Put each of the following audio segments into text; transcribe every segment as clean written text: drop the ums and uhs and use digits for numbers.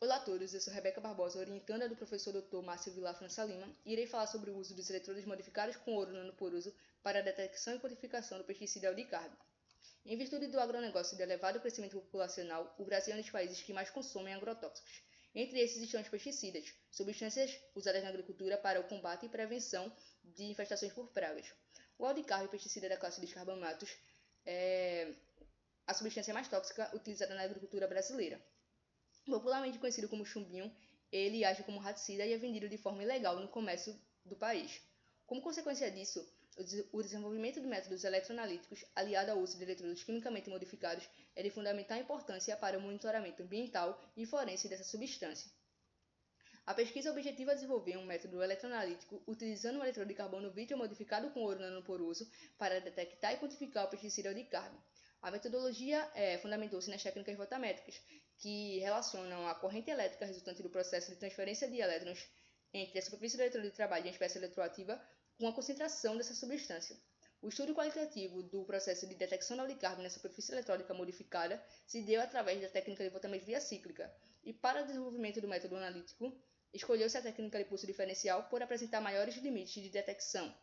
Olá a todos, eu sou Rebeca Barbosa, orientanda do professor Dr. Márcio Vilar França Lima, e irei falar sobre o uso dos eletrodos modificados com ouro nanoporoso para a detecção e quantificação do pesticida Eudicarb. Em virtude do agronegócio e do elevado crescimento populacional, o Brasil é um dos países que mais consomem agrotóxicos. Entre esses estão os pesticidas, substâncias usadas na agricultura para o combate e prevenção de infestações por pragas. O Eudicarb, pesticida da classe dos carbamatos, é a substância mais tóxica utilizada na agricultura brasileira. Popularmente conhecido como chumbinho, ele age como raticida e é vendido de forma ilegal no comércio do país. Como consequência disso, o desenvolvimento de métodos eletroanalíticos, aliado ao uso de eletrodos quimicamente modificados, é de fundamental importância para o monitoramento ambiental e forense dessa substância. A pesquisa objetiva é desenvolver um método eletroanalítico utilizando um eletrodo de carbono vítreo modificado com ouro nanoporoso para detectar e quantificar o pesticida Eudicarb. A metodologia fundamentou-se nas técnicas voltamétricas, que relacionam a corrente elétrica resultante do processo de transferência de elétrons entre a superfície do eletrodo de trabalho e a espécie eletroativa com a concentração dessa substância. O estudo qualitativo do processo de detecção da Eudicarb na superfície eletrólica modificada se deu através da técnica de voltametria cíclica, e para o desenvolvimento do método analítico, escolheu-se a técnica de pulso diferencial por apresentar maiores limites de detecção.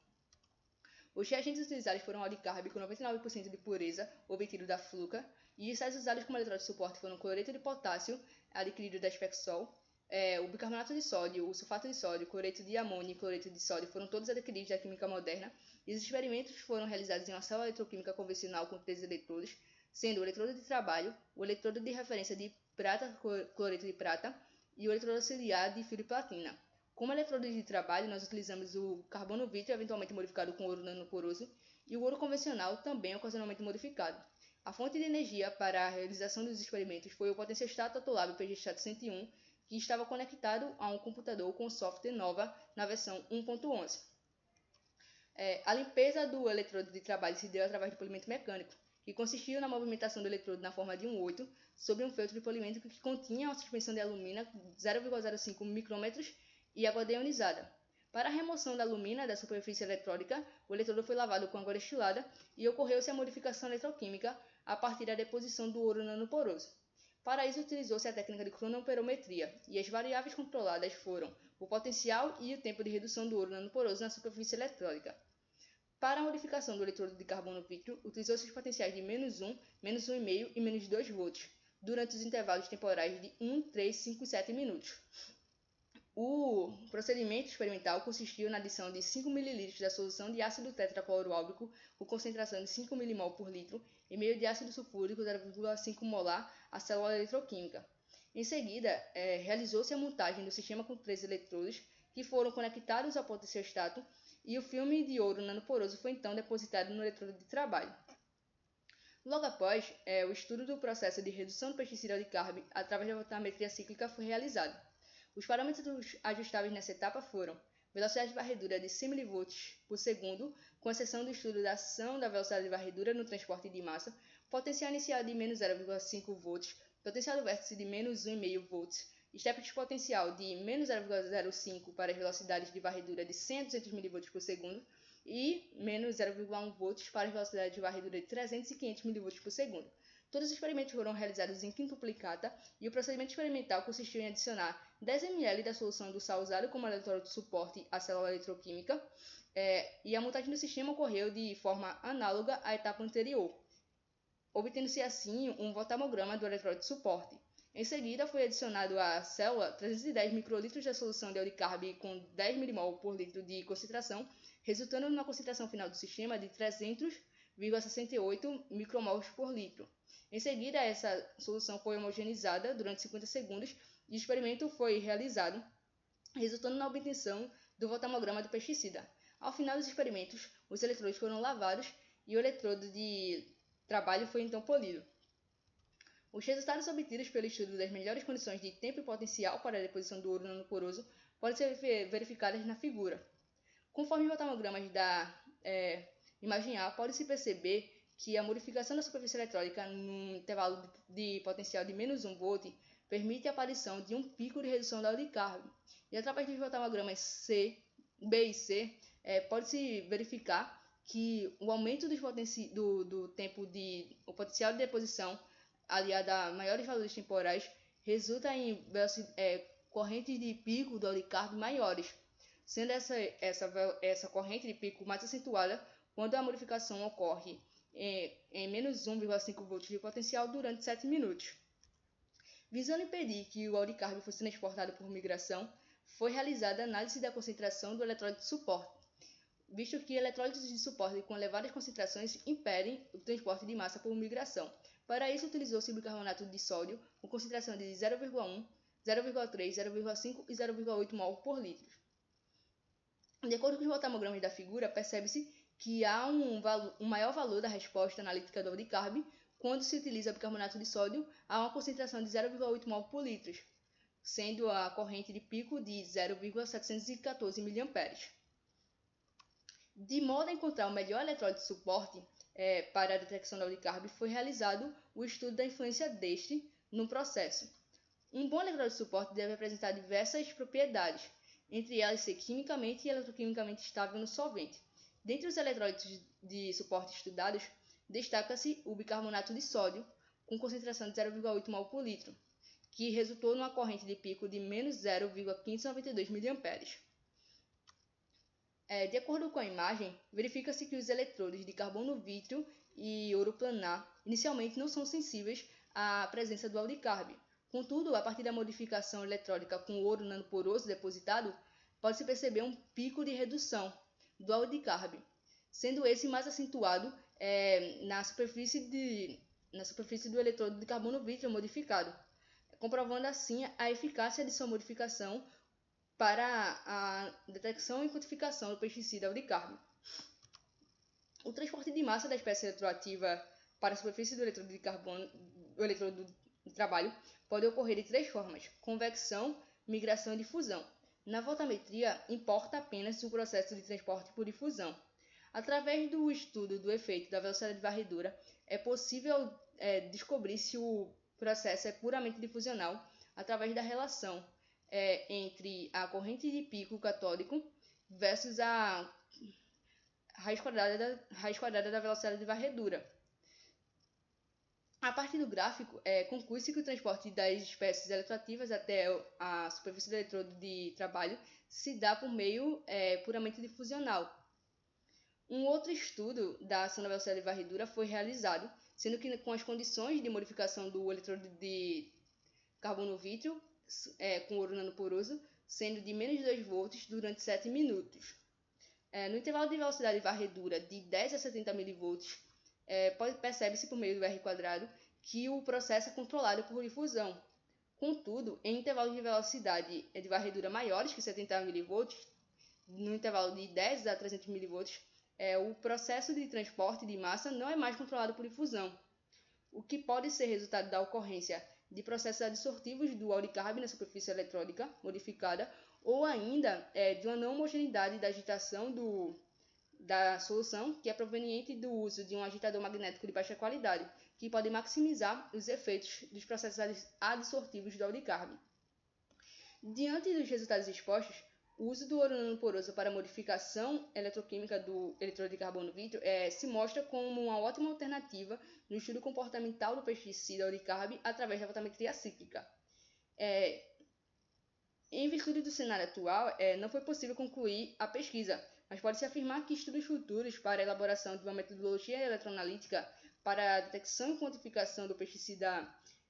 Os reagentes utilizados foram Eudicarb com 99% de pureza, obtido da Fluca, e os sais usados como eletrodo de suporte foram cloreto de potássio, adquirido da Spexol, o bicarbonato de sódio, o sulfato de sódio, cloreto de amônio e cloreto de sódio foram todos adquiridos da química moderna, e os experimentos foram realizados em uma célula eletroquímica convencional com 3 eletrodos, sendo o eletrodo de trabalho, o eletrodo de referência de prata, cloreto de prata, e o eletrodo auxiliar de fio de platina. Como eletrodo de trabalho, nós utilizamos o carbono vítreo, eventualmente modificado com ouro nanoporoso, e o ouro convencional, também ocasionalmente modificado. A fonte de energia para a realização dos experimentos foi o potenciostato autolável PG-Stato 101, que estava conectado a um computador com software Nova na versão 1.11. A limpeza do eletrodo de trabalho se deu através de polimento mecânico, que consistiu na movimentação do eletrodo na forma de um 8 sobre um feltro de polimento que continha uma suspensão de alumina 0,05 micrômetros e água deionizada. Para a remoção da alumina da superfície eletrólica, o eletrodo foi lavado com água destilada e ocorreu-se a modificação eletroquímica a partir da deposição do ouro nanoporoso. Para isso, utilizou-se a técnica de cronoamperometria, e as variáveis controladas foram o potencial e o tempo de redução do ouro nanoporoso na superfície eletrólica. Para a modificação do eletrodo de carbono vítreo, utilizou-se os potenciais de -1, -1,5 e -2 volts, durante os intervalos temporais de 1, 3, 5 e 7 minutos. O procedimento experimental consistiu na adição de 5 ml da solução de ácido tetracloroálbrico com concentração de 5 mmol por litro e meio de ácido sulfúrico 0,5 molar à célula eletroquímica. Em seguida, realizou-se a montagem do sistema com 3 eletrodos que foram conectados ao potenciostato e o filme de ouro nanoporoso foi então depositado no eletrodo de trabalho. Logo após, o estudo do processo de redução do pesticida Eudicarb através da voltametria cíclica foi realizado. Os parâmetros ajustáveis nessa etapa foram velocidade de varredura de 100 mV por segundo, com exceção do estudo da ação da velocidade de varredura no transporte de massa, potencial inicial de -0,5 volts, potencial do vértice de -1,5 volts, step de potencial de -0,05 para as velocidades de varredura de 100 a 200 mV por segundo e -0,1 volts para as velocidades de varredura de 300 e 500 mV por segundo. Todos os experimentos foram realizados em quintuplicata e o procedimento experimental consistiu em adicionar 10 ml da solução do sal usado como eletrodo de suporte à célula eletroquímica e a montagem do sistema ocorreu de forma análoga à etapa anterior, obtendo-se assim um voltamograma do eletrodo de suporte. Em seguida, foi adicionado à célula 310 microlitros da solução de Eudicarb com 10 mmol por litro de concentração, resultando numa concentração final do sistema de 300,68 micromols por litro. Em seguida, essa solução foi homogeneizada durante 50 segundos e o experimento foi realizado, resultando na obtenção do voltamograma do pesticida. Ao final dos experimentos, os eletrodos foram lavados e o eletrodo de trabalho foi então polido. Os resultados obtidos pelo estudo das melhores condições de tempo e potencial para a deposição do ouro nanoporoso podem ser verificadas na figura. Conforme os voltamogramas da imagem A, pode-se perceber que a modificação da superfície eletrólica num intervalo de potencial de -1 volt permite a aparição de um pico de redução da Eudicarb. E através dos voltamogramas B e C, pode-se verificar que o aumento do tempo o potencial de deposição aliado a maiores valores temporais resulta em correntes de pico do óleo de carbo maiores, sendo essa corrente de pico mais acentuada quando a modificação ocorre em menos 1,5 volts de potencial durante 7 minutos. Visando impedir que o óleo de carbo fosse transportado por migração, foi realizada a análise da concentração do eletrólito de suporte, visto que eletrólitos de suporte com elevadas concentrações impedem o transporte de massa por migração. Para isso, utilizou-se bicarbonato de sódio com concentração de 0,1, 0,3, 0,5 e 0,8 mol por litro. De acordo com os voltamogramas da figura, percebe-se que há um maior valor da resposta analítica do óleo de carbo quando se utiliza bicarbonato de sódio a uma concentração de 0,8 mol por litro, sendo a corrente de pico de 0,714 mA. De modo a encontrar o melhor eletrólito de suporte para a detecção do óleo de carbo, foi realizado o estudo da influência deste no processo. Um bom eletrólito de suporte deve apresentar diversas propriedades, entre elas ser quimicamente e eletroquimicamente estável no solvente. Dentre os eletrólitos de suporte estudados, destaca-se o bicarbonato de sódio, com concentração de 0,8 mol por litro, que resultou numa corrente de pico de menos 0,1592 mA. De acordo com a imagem, verifica-se que os eletrodos de carbono vítreo e ouro planar inicialmente não são sensíveis à presença do óleo de carbo. Contudo, a partir da modificação eletrólica com ouro nanoporoso depositado, pode-se perceber um pico de redução do óleo de carbo, sendo esse mais acentuado na superfície do eletrodo de carbono vítreo modificado, comprovando assim a eficácia de sua modificação para a detecção e quantificação do pesticida óleo de carbo. O transporte de massa da espécie eletroativa para a superfície do eletrodo de carbono, o eletrodo de trabalho, pode ocorrer de três formas: convecção, migração e difusão. Na voltametria, importa apenas o processo de transporte por difusão. Através do estudo do efeito da velocidade de varredura, é possível descobrir se o processo é puramente difusional através da relação entre a corrente de pico catódico versus a raiz quadrada da velocidade de varredura. A partir do gráfico, conclui-se que o transporte das espécies eletroativas até a superfície do eletrodo de trabalho se dá por meio puramente difusional. Um outro estudo da ação da velocidade de varredura foi realizado, sendo que com as condições de modificação do eletrodo de carbono vítreo com ouro nanoporoso, sendo de menos de 2 volts durante 7 minutos. No intervalo de velocidade de varredura de 10 a 70 mV, percebe-se por meio do R² que o processo é controlado por difusão. Contudo, em intervalos de velocidade de varredura maiores que 70 mV, no intervalo de 10 a 300 mV, o processo de transporte de massa não é mais controlado por difusão, o que pode ser resultado da ocorrência de processos adsortivos do óleo de carbo na superfície eletrólica modificada, ou ainda de uma não homogeneidade da agitação da solução, que é proveniente do uso de um agitador magnético de baixa qualidade, que pode maximizar os efeitos dos processos adsortivos do óleo de carbo. Diante dos resultados expostos, o uso do ouro nanoporoso para modificação eletroquímica do eletrodo de carbono vítreo se mostra como uma ótima alternativa no estudo comportamental do pesticida óleo de carbo através da voltametria cíclica. Em virtude do cenário atual, não foi possível concluir a pesquisa, mas pode-se afirmar que estudos futuros para a elaboração de uma metodologia eletroanalítica para a detecção e quantificação do pesticida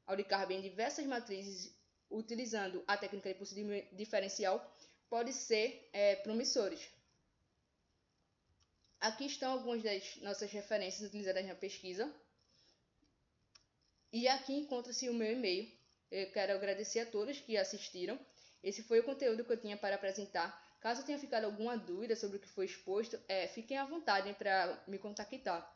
óleo de carbo em diversas matrizes, utilizando a técnica de procedimento diferencial, pode ser promissores. Aqui estão algumas das nossas referências utilizadas na pesquisa. E aqui encontra-se o meu e-mail. Eu quero agradecer a todos que assistiram. Esse foi o conteúdo que eu tinha para apresentar. Caso tenha ficado alguma dúvida sobre o que foi exposto, fiquem à vontade para me contactar.